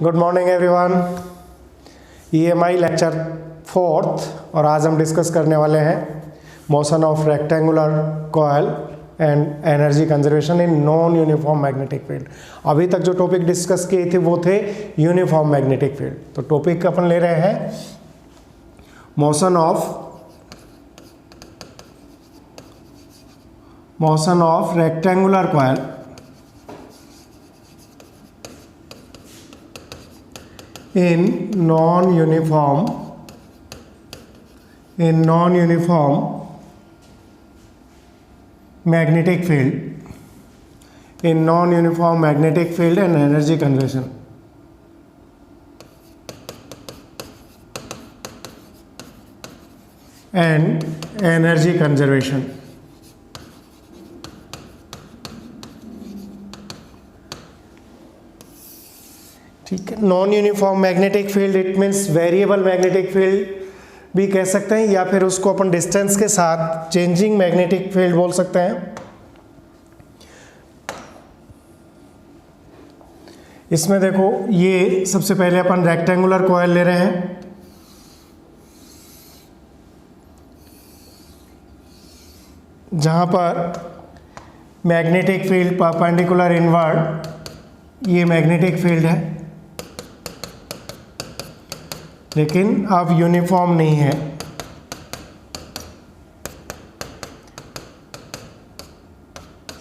Good morning everyone. EMI lecture 4th और आज हम डिस्कस करने वाले हैं motion of rectangular coil and energy conservation in non uniform magnetic field. अभी तक जो टॉपिक डिस्कस किए थे वो थे यूनिफॉर्म मैग्नेटिक फील्ड। तो टॉपिक अपन ले रहे हैं motion of rectangular coil in non-uniform magnetic field and energy conservation. ठीक है, non uniform magnetic field it means variable magnetic field भी कह सकते हैं, या फिर उसको अपन डिस्टेंस के साथ चेंजिंग मैग्नेटिक फील्ड बोल सकते हैं। इसमें देखो, ये सबसे पहले अपन रेक्टेंगुलर कॉइल ले रहे हैं। जहां पर मैग्नेटिक फील्ड परपेंडिकुलर इनवर्ड, ये मैग्नेटिक फील्ड है लेकिन अब यूनिफॉर्म नहीं है।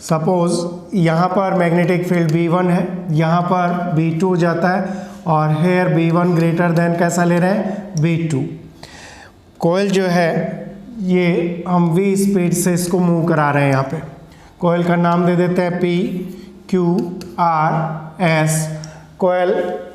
सपोज यहाँ पर मैग्नेटिक फील्ड B1 है, यहाँ पर B2 जाता है और हेयर B1 ग्रेटर देन कैसा ले रहे हैं, B2। कॉइल जो है ये हम V स्पीड से इसको मूव करा रहे हैं। यहाँ पे कॉइल का नाम दे देते हैं PQRS। कॉइल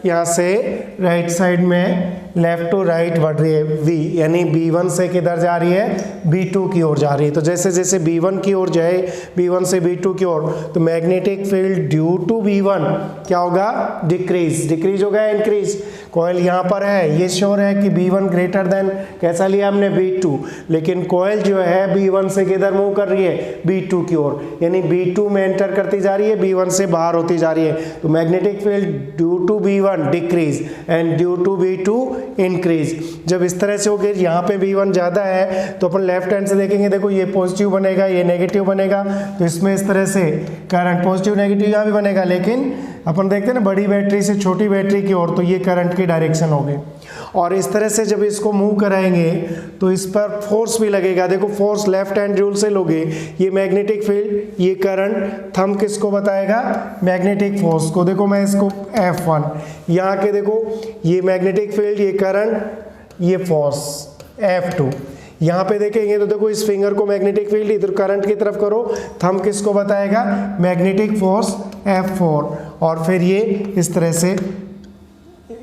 यहाँ से राइट साइड में लेफ्ट टू राइट बढ़ रही है V, यानी B1 से किधर जा रही है, B2 की ओर जा रही है। तो जैसे जैसे B1 की ओर जाए, B1 से B2 की ओर, तो magnetic field due to B1 क्या होगा, डिक्रीज होगा, इंक्रीज। कॉइल यहाँ पर है, ये श्योर है कि B1 ग्रेटर देन कैसा लिया हमने, B2, लेकिन कॉइल जो है B1 से किधर मूव कर रही है, B2 की ओर, यानी B2 में एंटर करती जा रही है, B1 से बाहर होती जा रही है। तो magnetic field due to B1 decrease and due to B2 increase. जब इस तरह से हो गया, यहाँ पे B1 ज़्यादा है तो अपन लेफ्ट हैंड से देखेंगे, देखो ये पॉजिटिव बनेगा, ये नेगेटिव बनेगा। तो इसमें इस तरह से करंट पॉजिटिव नेगेटिव यहाँ भी बनेगा, लेकिन अपन देखते हैं ना बड़ी बैटरी से छोटी बैटरी की ओर, तो ये करंट की डायरेक्शन होगी। और इस तरह से जब इसको मूव कराएंगे तो इस पर फोर्स भी लगेगा। देखो फोर्स लेफ्ट हैंड रूल से लोगे, ये मैग्नेटिक फील्ड, ये करंट, थंब किसको बताएगा, मैग्नेटिक फोर्स को। देखो मैं इसको F1, यहाँ के देखो ये मैग्नेटिक फील्ड, ये करंट, ये फोर्स F2। यहाँ पे देखेंगे तो देखो इस फिंगर को मैग्नेटिक फील्ड, इधर करंट की तरफ करो, थंब किसको बताएगा, मैग्नेटिक फोर्स F4। और फिर ये इस तरह से,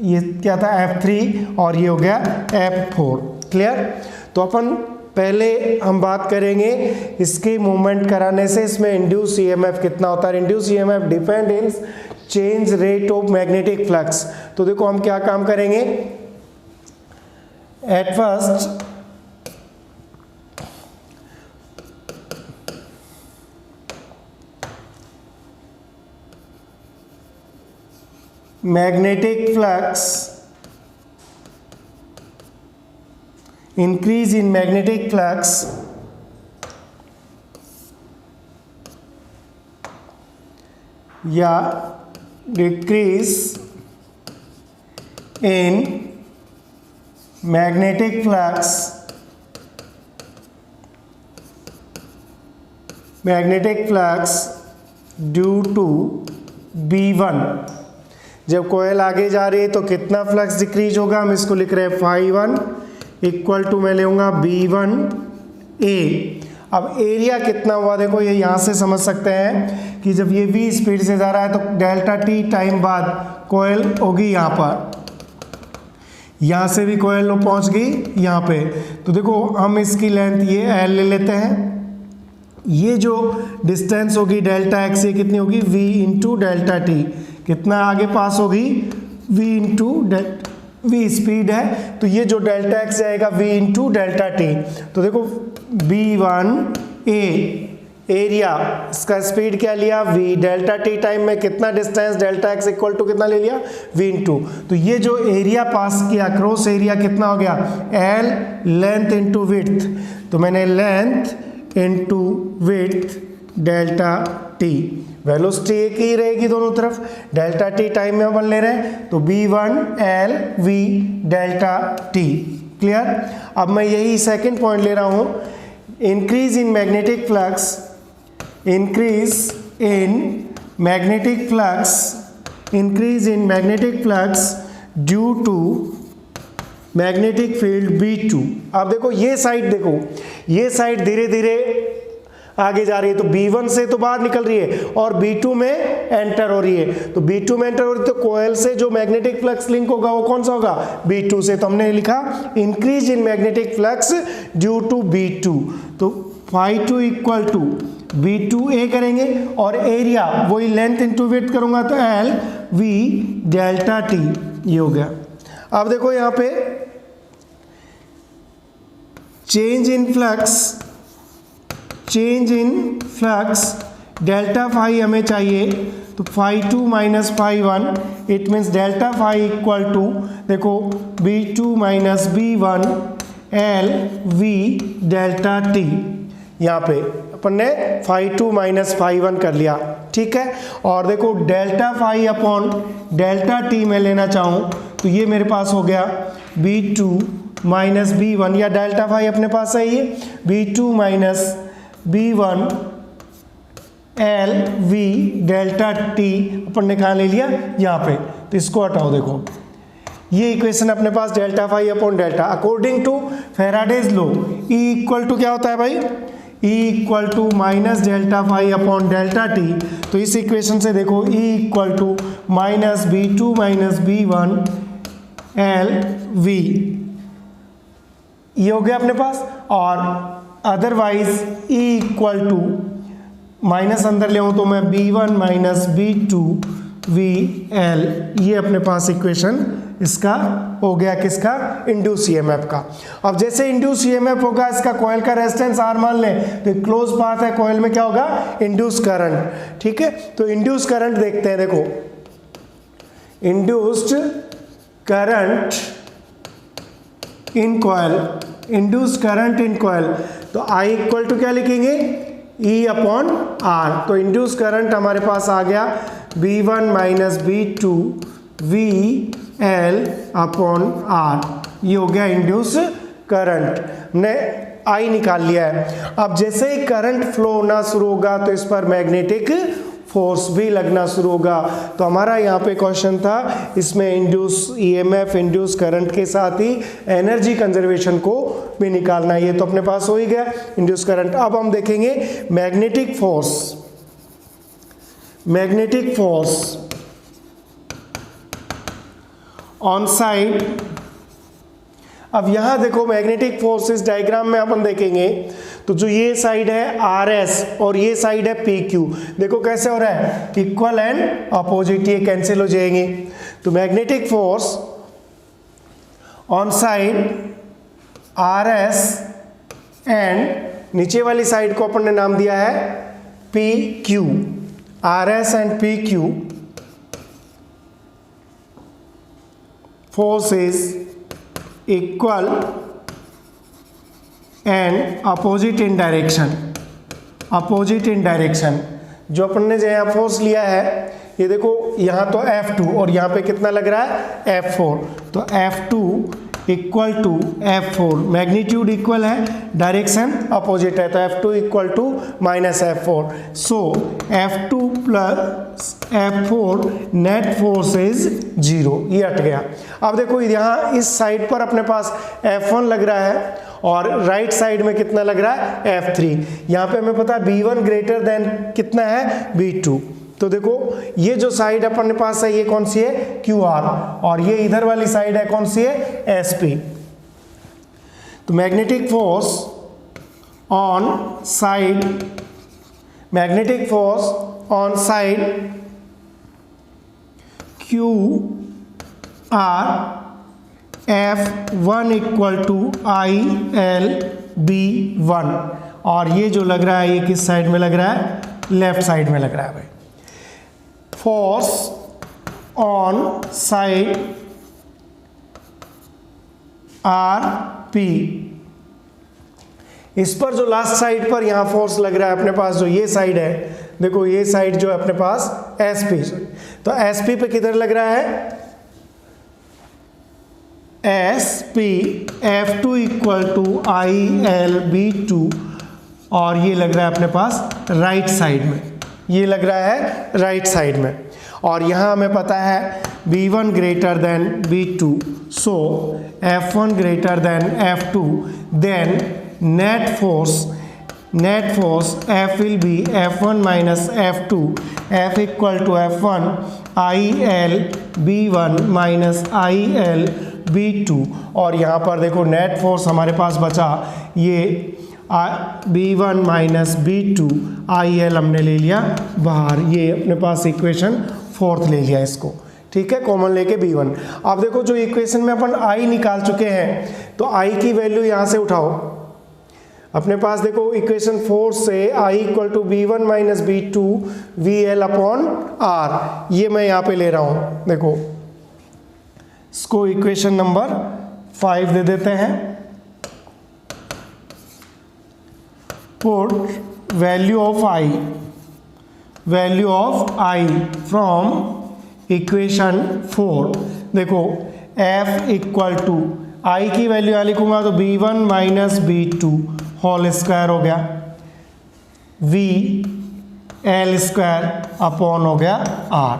ये क्या था F3 और ये हो गया F4। क्लियर। तो अपन पहले हम बात करेंगे इसकी मूवमेंट कराने से इसमें इंड्यूस EMF कितना होता है। Induce EMF depend in change rate of magnetic flux. तो देखो हम क्या काम करेंगे, at first magnetic flux, increase in magnetic flux या decrease in magnetic flux due to B1। जब कोयल आगे जा रही है तो कितना फ्लक्स डिक्रीज होगा, हम इसको लिख रहे हैं φ1 इक्वल टू मैं लेऊंगा B1A। अब एरिया कितना हुआ, देखो ये यहाँ से समझ सकते हैं कि जब ये V स्पीड से जा रहा है तो डेल्टा T टाइम बाद कोयल होगी यहाँ पर, यहाँ से भी कोयल पहुँच गई यहाँ पे। तो देखो हम इसकी लेंथ ये L ले लेते हैं, ये जो डिस्टेंस होगी डेल्टा x, ये कितनी होगी, V इंटू डेल्टा T। कितना आगे पास होगी, V इंटू V स्पीड है, तो ये जो डेल्टा एक्स जाएगा V इंटू डेल्टा टी। तो देखो B1A एरिया, इसका स्पीड क्या लिया v, डेल्टा टी टाइम में कितना distance delta x equal to कितना ले लिया v इंटू, तो ये जो एरिया पास किया क्रॉस एरिया कितना हो गया l लेंथ इंटू विड्थ, तो मैंने length into width delta T, velocity एक ही रहेगी दोनों तरफ, डेल्टा टी टाइम में अपन ले रहे हैं तो b1 l v delta T. Clear. अब मैं यही सेकंड पॉइंट ले रहा हूं, increase in magnetic flux, increase in magnetic flux, increase in magnetic flux due to magnetic field B2। अब देखो ये साइड, देखो ये साइड धीरे धीरे आगे जा रही है, तो B1 से तो बाहर निकल रही है और B2 में एंटर हो रही है, तो B2 में एंटर हो रही है तो कोयल से जो मैग्नेटिक फ्लक्स लिंक होगा वो कौन सा होगा B2 से, तो हमने लिखा increase in magnetic flux due to B2, तो phi2 इक्वल टू B2A करेंगे और एरिया वही लेंथ इंटू विड्थ करूंगा तो L V डेल्टा T, ये हो गया। अब देखो यहाँ पे change in flux, change in flux delta phi हमें चाहिए, तो phi2 minus phi1, it means delta phi equal to देखो B2 minus B1 L V delta T। यहाँ पे अपन ने phi2 माइनस phi1 कर लिया, ठीक है। और देखो delta phi upon delta T में लेना चाहूँ तो ये मेरे पास हो गया B2 माइनस B1, या डेल्टा फाई अपने पास है ये B2 minus B1 L V delta T, अपन ने कहाँ ले लिया यहाँ पे, तो इसको हटाओ। देखो ये इक्वेशन अपने पास delta phi upon delta, according to Faraday's law E equal to क्या होता है भाई, E equal to minus delta phi upon delta T, तो इस इक्वेशन से देखो E equal to minus B2 minus B1 L V, ये हो गया अपने पास। और otherwise E equal to minus अंदर ले आऊँ तो मैं B1 माइनस B2 VL, ये अपने पास इक्वेशन इसका हो गया, किसका इंड्यूस ईएमएफ का। अब जैसे इंड्यूस ईएमएफ होगा, इसका कॉइल का रेजिस्टेंस R मान लें तो क्लोज पाथ है, कॉइल में क्या होगा इंड्यूस करंट, ठीक है। तो इंड्यूस करंट देखते हैं, देखो induced current in coil, induced current in coil, तो I इक्वल टू क्या लिखेंगे E अपॉन R, तो इंड्यूस करंट हमारे पास आ गया B1 minus B2 VL upon R, ये हो गया इंड्यूस करंट, हमने I निकाल लिया है। अब जैसे ही करंट फ्लो होना शुरू होगा तो इस पर मैग्नेटिक फोर्स भी लगना शुरू होगा, तो हमारा यहाँ पे क्वेश्चन था इसमें इंड्यूस ईएमएफ इंड्यूस करंट के साथ ही एनर्जी कंजर्वेशन को भी निकालना, ये तो अपने पास हो ही गया इंड्यूस करंट। अब हम देखेंगे magnetic force, magnetic force on side. अब यहां देखो मैग्नेटिक फोर्सेस डायग्राम में अपन देखेंगे तो जो ये साइड है RS और ये साइड है PQ, देखो कैसे हो रहा है इक्वल एंड अपोजिट, ये कैंसिल हो जाएंगे। तो magnetic force on side RS and नीचे वाली साइड को अपन ने नाम दिया है PQ, RS and PQ forces equal and opposite in direction, opposite in direction। जो अपन ने यहाँ फोर्स लिया है ये देखो, यहाँ तो F2 और यहाँ पे कितना लग रहा है F4, तो F2 equal to F4, magnitude equal है, डायरेक्शन अपोजिट है, तो F2 equal to minus F4, so F2 plus F4 net force is 0, ये हट गया। अब देखो यहाँ इस साइड पर अपने पास F1 लग रहा है और राइट साइड में कितना लग रहा है F3, यहाँ पे हमें पता है B1 ग्रेटर देन कितना है B2, तो देखो ये जो साइड अपने पास है ये कौन सी है QR और ये इधर वाली साइड है कौन सी है SP। तो magnetic force on side, magnetic force on side QR F1 equal to ILB1 और ये जो लग रहा है ये किस साइड में लग रहा है, लेफ्ट साइड में लग रहा है भाई। Force on side R P, इस पर जो लास्ट साइड पर यहां फोर्स लग रहा है अपने पास, जो ये साइड है, देखो ये साइड जो है अपने पास एस पी, तो एस पी पे किधर लग रहा है, S P F two equal to I L B two, और ये लग रहा है अपने पास राइट साइड में, ये लग रहा है राइट साइड में। और यहाँ हमें पता है B1 greater than B2, so F1 greater than F2, then net force F will be F1 minus F2, F equal to F1 IL B1 minus IL B2। और यहाँ पर देखो नेट फोर्स हमारे पास बचा ये B1 माइनस B2, IL हमने ले लिया बाहर, ये अपने पास इक्वेशन 4th ले लिया इसको, ठीक है, कॉमन लेके B1। अब देखो जो इक्वेशन में अपन I निकाल चुके हैं, तो I की वैल्यू यहाँ से उठाओ, अपने पास देखो इक्वेशन 4 से I equal to B1 minus B2 VL upon R, ये मैं यहाँ पे ले रहा हूँ, देखो इसको इक्वेशन नंबर 5 दे देते हैं। Put value of I from equation 4, देखो F इक्वल टू I की वैल्यू यहाँ लिखूंगा तो B1 minus B2 whole square हो गया, V L स्क्वायर अपॉन हो गया R,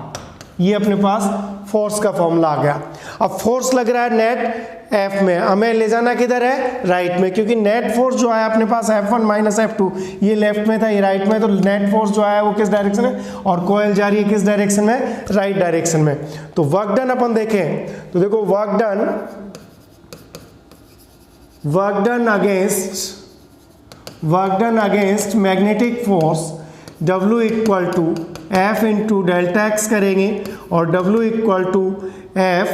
ये अपने पास फोर्स का फॉर्मूला आ गया। अब फोर्स लग रहा है नेट F में, हमें ले जाना किधर है, राइट में, क्योंकि नेट फोर्स जो है अपने पास F1 माइनस F2, ये लेफ्ट में था ये राइट में, तो नेट फोर्स जो है वो किस डायरेक्शन में, और कोयल जा रही है किस डायरेक्शन में, राइट डायरेक्शन में। तो वर्क डन अपन देखें तो देखो work done against magnetic force W equal to F into delta x करेंगे, और W इक्वल टू F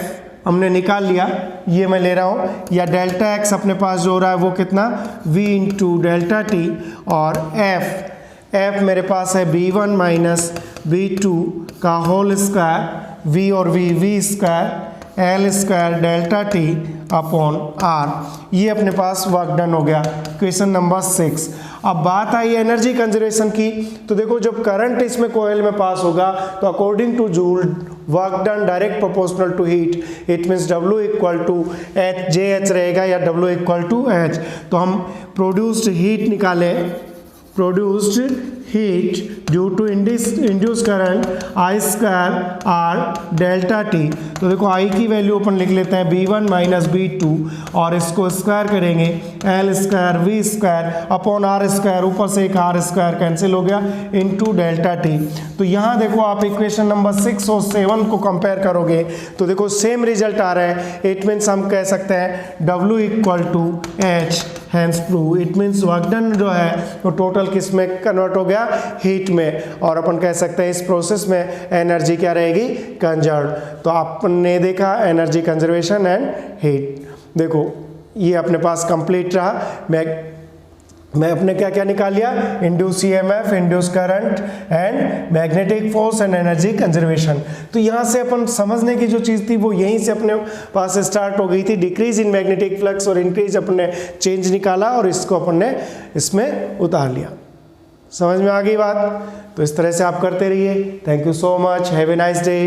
हमने निकाल लिया, ये मैं ले रहा हूँ, या डेल्टा एक्स अपने पास जो हो रहा है वो कितना, V इंटू डेल्टा टी, और F मेरे पास है B1 माइनस B2 का होल स्क्वायर, V और V square L square delta T upon R, ये अपने पास वर्क डन हो गया, क्वेश्चन नंबर 6। अब बात आई एनर्जी कंजर्वेशन की, तो देखो जब करंट इसमें कोयल में पास होगा तो according to Joule work done direct proportional to heat, it means W equal to H J H रहेगा या W इक्वल टू एच। तो हम प्रोड्यूस्ड हीट निकाले, produced heat due to induce current I square R delta T, तो देखो I की value अपन लिख लेते हैं B1 माइनस B2, और इसको स्क्वायर करेंगे L square V square upon R square, ऊपर से एक R स्क्वायर कैंसिल हो गया, इनटू डेल्टा टी। तो यहाँ देखो आप इक्वेशन नंबर 6 और 7 को कंपेयर करोगे तो देखो सेम रिजल्ट आ रहा है, इट मीन्स हम कह सकते हैं W equal to H, hence prove, it means work done जो है वो टोटल किस में कन्वर्ट हो गया, हीट में, और अपन कह सकते हैं इस प्रोसेस में एनर्जी क्या रहेगी, कंजर्व। तो आपने देखा एनर्जी कंजर्वेशन एंड हीट, देखो ये अपने पास कंप्लीट रहा। मैं अपने क्या क्या निकाल लिया, induce EMF, induce current and magnetic force and energy conservation. तो यहाँ से अपन समझने की जो चीज़ थी वो यहीं से अपने पास स्टार्ट हो गई थी, डिक्रीज इन मैग्नेटिक फ्लक्स और इंक्रीज अपने चेंज निकाला और इसको अपन ने इसमें उतार लिया। समझ में आ गई बात? तो इस तरह से आप करते रहिए। Thank you so much, have a nice day.